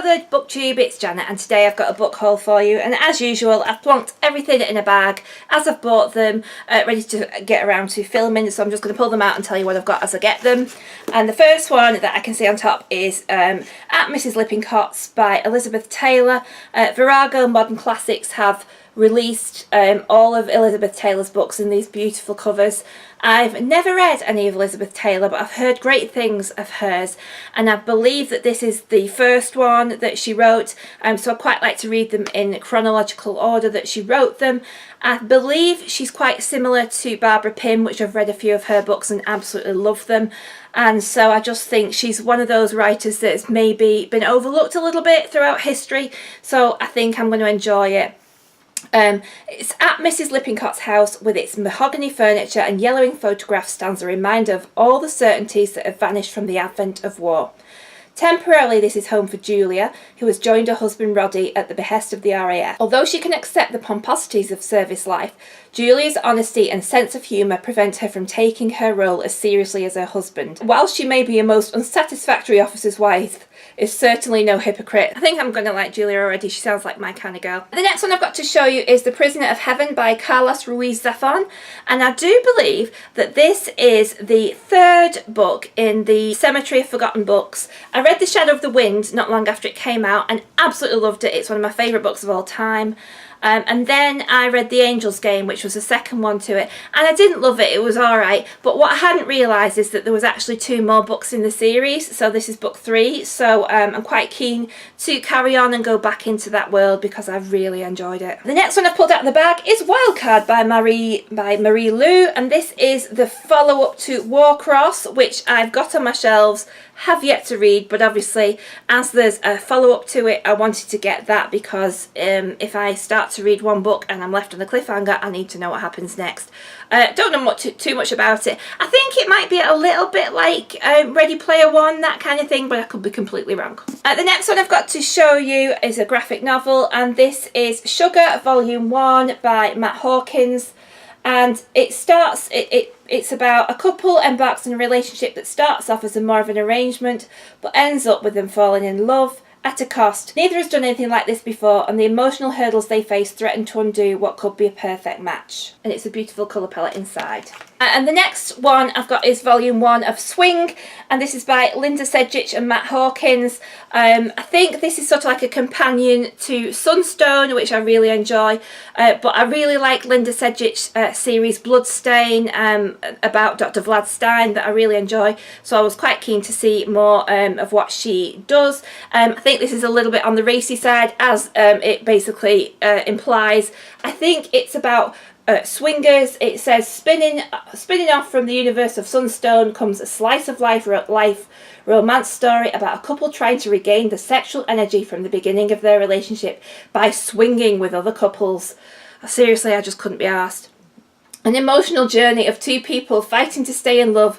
Hello there BookTube, it's Janet, and today I've got a book haul for you, and as usual I've plonked everything in a bag as I've bought them, ready to get around to filming, so I'm just going to pull them out and tell you what I've got as I get them. And the first one that I can see on top is At Mrs Lippincott's by Elizabeth Taylor. Virago Modern Classics have released all of Elizabeth Taylor's books in these beautiful covers. I've never read any of Elizabeth Taylor, but I've heard great things of hers, and I believe that this is the first one that she wrote, so I quite like to read them in chronological order that she wrote them. I believe she's quite similar to Barbara Pym, which I've read a few of her books and absolutely love them, and so I just think she's one of those writers that's maybe been overlooked a little bit throughout history, so I think I'm going to enjoy it. It's at Mrs Lippincott's house with its mahogany furniture and yellowing photographs stands a reminder of all the certainties that have vanished from the advent of war. Temporarily this is home for Julia, who has joined her husband Roddy at the behest of the RAF. Although she can accept the pomposities of service life, Julia's honesty and sense of humour prevent her from taking her role as seriously as her husband. Whilst she may be a most unsatisfactory officer's wife, is certainly no hypocrite. I think I'm going to like Julia already, she sounds like my kind of girl. The next one I've got to show you is The Prisoner of Heaven by Carlos Ruiz Zafón, and I do believe that this is the third book in the Cemetery of Forgotten Books. I read The Shadow of the Wind not long after it came out and absolutely loved it. It's one of my favourite books of all time. And then I read The Angel's Game, which was the second one to it, and I didn't love it, it was alright, but what I hadn't realised is that there was actually 2 more books in the series, so this is book 3, so I'm quite keen to carry on and go back into that world because I've really enjoyed it. The next one I've pulled out of the bag is Wildcard by Marie Lu, and this is the follow-up to Warcross, which I've got on my shelves, have yet to read, but obviously as there's a follow-up to it I wanted to get that because if I start to read one book and I'm left on a cliffhanger, I need to know what happens next. Don't know too much about it. I think it might be a little bit like Ready Player One, that kind of thing, but I could be completely wrong. The next one I've got to show you is a graphic novel, and this is Sugar Volume 1 by Matt Hawkins. And it starts, it's about a couple embarks on a relationship that starts off as more of an arrangement but ends up with them falling in love at a cost. Neither has done anything like this before, and the emotional hurdles they face threaten to undo what could be a perfect match. And it's a beautiful colour palette inside. And the next one I've got is Volume 1 of Swing, and this is by Linda Sedgwick and Matt Hawkins. I think this is sort of like a companion to Sunstone, which I really enjoy, but I really like Linda Sedgwick's series Bloodstain about Dr. Vlad Stein that I really enjoy, so I was quite keen to see more of what she does. I think this is a little bit on the racy side, as it basically implies. I think it's about swingers. It says spinning off from the universe of Sunstone comes a slice of life romance story about a couple trying to regain the sexual energy from the beginning of their relationship by swinging with other couples. Seriously, I just couldn't be arsed. An emotional journey of 2 people fighting to stay in love.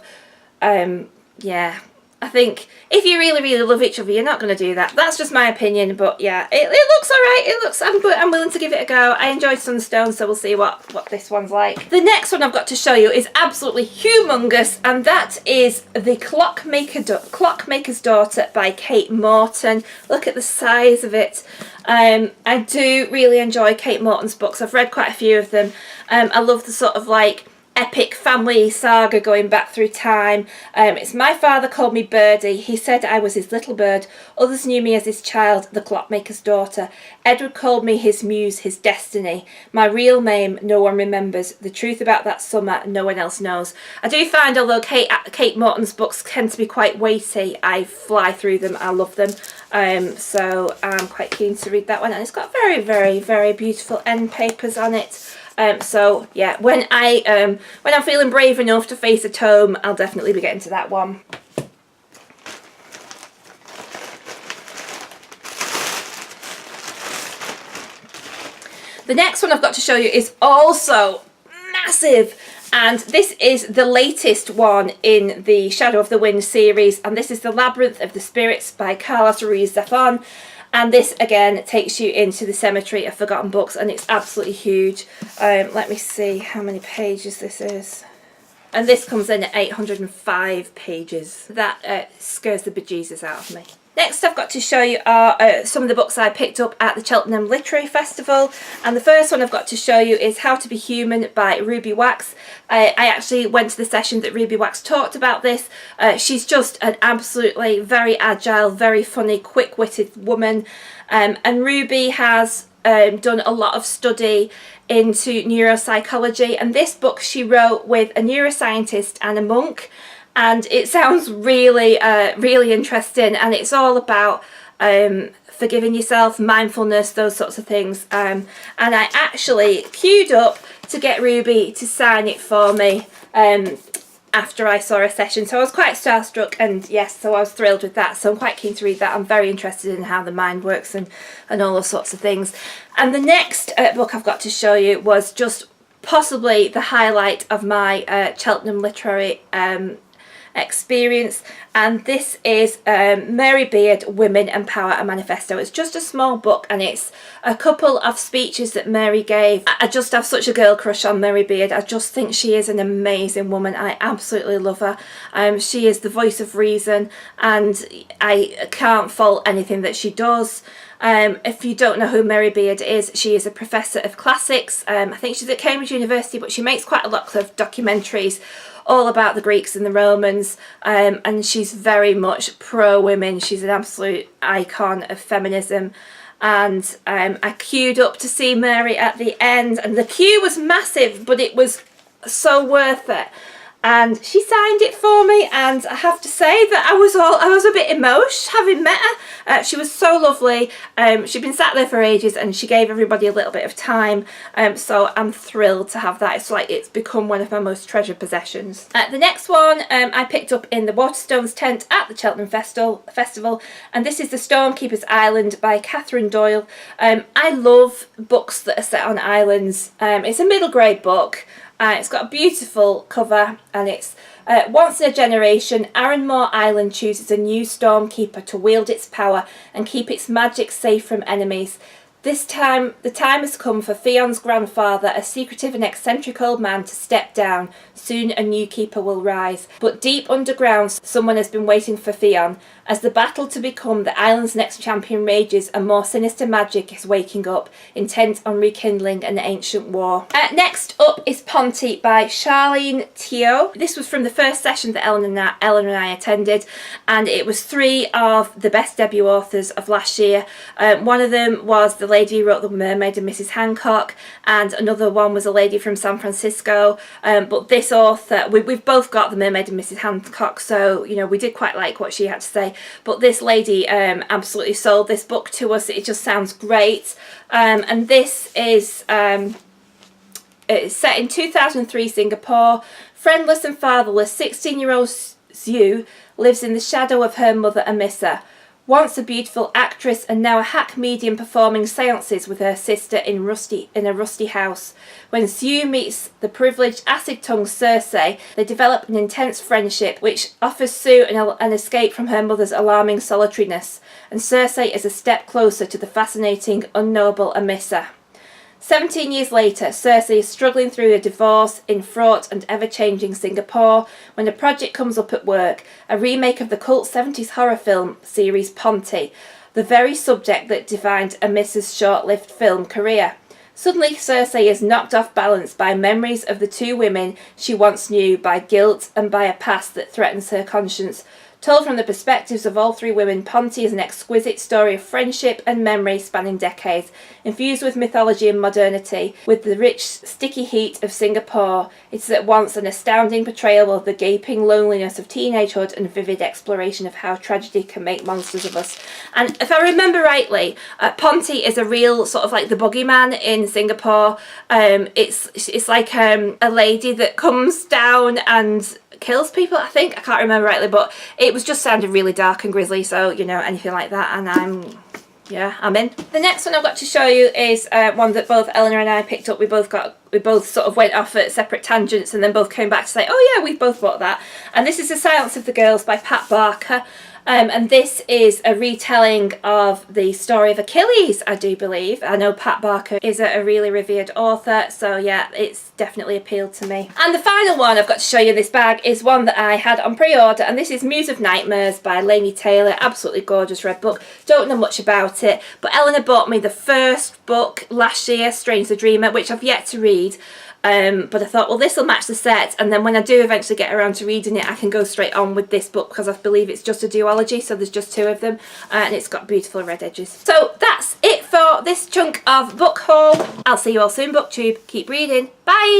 Yeah, I think if you really love each other, you're not going to do that. That's just my opinion, but yeah, it looks alright. It looks, I'm willing to give it a go. I enjoyed Sunstone, so we'll see what this one's like. The next one I've got to show you is absolutely humongous, and that is The Clockmaker's Daughter by Kate Morton. Look at the size of it. I do really enjoy Kate Morton's books. I've read quite a few of them. I love the sort of like epic family saga going back through time. It's My Father Called Me Birdie. He said I was his little bird. Others knew me as his child, the clockmaker's daughter. Edward called me his muse, his destiny. My real name no one remembers. The truth about that summer no one else knows. I do find, although Kate Morton's books tend to be quite weighty, I fly through them. I love them. So I'm quite keen to read that one, and it's got very beautiful end papers on it. So yeah, when I'm feeling brave enough to face a tome, I'll definitely be getting to that one. The next one I've got to show you is also massive, and this is the latest one in the Shadow of the Wind series, and this is The Labyrinth of the Spirits by Carlos Ruiz Zafón. And this again takes you into the Cemetery of Forgotten Books, and it's absolutely huge. Let me see how many pages this is. And this comes in at 805 pages. That scares the bejesus out of me. Next I've got to show you are some of the books I picked up at the Cheltenham Literary Festival, and the first one I've got to show you is How to Be Human by Ruby Wax. I actually went to the session that Ruby Wax talked about this. She's just an absolutely very agile, very funny, quick-witted woman, and Ruby has done a lot of study into neuropsychology, and this book she wrote with a neuroscientist and a monk, and it sounds really really interesting, and it's all about forgiving yourself, mindfulness, those sorts of things, and I actually queued up to get Ruby to sign it for me after I saw a session, so I was quite starstruck, and yes, so I was thrilled with that, so I'm quite keen to read that. I'm very interested in how the mind works and all those sorts of things. And the next book I've got to show you was just possibly the highlight of my Cheltenham literary experience, and this is Mary Beard, Women and Power, a Manifesto. It's just a small book, and it's a couple of speeches that Mary gave. I just have such a girl crush on Mary Beard. I just think she is an amazing woman. I absolutely love her. She is the voice of reason, and I can't fault anything that she does. If you don't know who Mary Beard is, she is a professor of classics. I think she's at Cambridge University, but she makes quite a lot of documentaries all about the Greeks and the Romans, and she's very much pro-women. She's an absolute icon of feminism, and I queued up to see Mary at the end, and the queue was massive, but it was so worth it. And she signed it for me, and I have to say that I was a bit emotional having met her. She was so lovely. She'd been sat there for ages, and she gave everybody a little bit of time, so I'm thrilled to have that. It's like it's become one of my most treasured possessions. The next one I picked up in the Waterstones tent at the Cheltenham Festival, and this is The Stormkeeper's Island by Catherine Doyle. I love books that are set on islands. It's a middle grade book. It's got a beautiful cover, and it's once in a generation, Arranmore Island chooses a new stormkeeper to wield its power and keep its magic safe from enemies. This time, the time has come for Fion's grandfather, a secretive and eccentric old man, to step down. Soon a new keeper will rise. But deep underground, someone has been waiting for Fion. As the battle to become the island's next champion rages, a more sinister magic is waking up, intent on rekindling an ancient war. Next up is Ponty by Charlene Teo. This was from the first session that Ellen and I attended, and it was 3 of the best debut authors of last year. One of them was the lady who wrote The Mermaid and Mrs. Hancock, and another one was a lady from San Francisco, but this author, we've both got The Mermaid and Mrs. Hancock, so you know we did quite like what she had to say, but this lady absolutely sold this book to us. It just sounds great, and this is it's set in 2003 Singapore. Friendless and fatherless, 16-year-old Zhu lives in the shadow of her mother Amissa, once a beautiful actress and now a hack medium performing seances with her sister in a rusty house. When Zhu meets the privileged acid-tongued Circe, they develop an intense friendship which offers Zhu an escape from her mother's alarming solitariness, and Circe is a step closer to the fascinating, unknowable Amissa. 17 years later, Circe is struggling through a divorce in fraught and ever-changing Singapore when a project comes up at work, a remake of the cult 70s horror film series Ponty, the very subject that defined Amissa's short-lived film career. Suddenly, Circe is knocked off balance by memories of the 2 women she once knew, by guilt and by a past that threatens her conscience. Told from the perspectives of all 3 women, Ponty is an exquisite story of friendship and memory spanning decades, infused with mythology and modernity. With the rich, sticky heat of Singapore, it is at once an astounding portrayal of the gaping loneliness of teenagehood and vivid exploration of how tragedy can make monsters of us. And if I remember rightly, Ponty is a real sort of like the boogeyman in Singapore. It's like a lady that comes down and kills people, I think. I can't remember rightly, but it was just sounded really dark and grisly, so you know, anything like that, and I'm in. The next one I've got to show you is one that both Eleanor and I picked up. We both sort of went off at separate tangents and then both came back to say, oh yeah, we've both bought that. And this is The Silence of the Girls by Pat Barker. And this is a retelling of the story of Achilles, I do believe. I know Pat Barker is a really revered author, so yeah, it's definitely appealed to me. And the final one I've got to show you in this bag is one that I had on pre-order, and this is Muse of Nightmares by Laini Taylor. Absolutely gorgeous red book. Don't know much about it, but Eleanor bought me the first book last year, Strange the Dreamer, which I've yet to read. But I thought, well, this will match the set, and then when I do eventually get around to reading it, I can go straight on with this book, because I believe it's just a duology, so there's just 2 of them, and it's got beautiful red edges. So that's it for this chunk of book haul. I'll see you all soon, BookTube. Keep reading. Bye!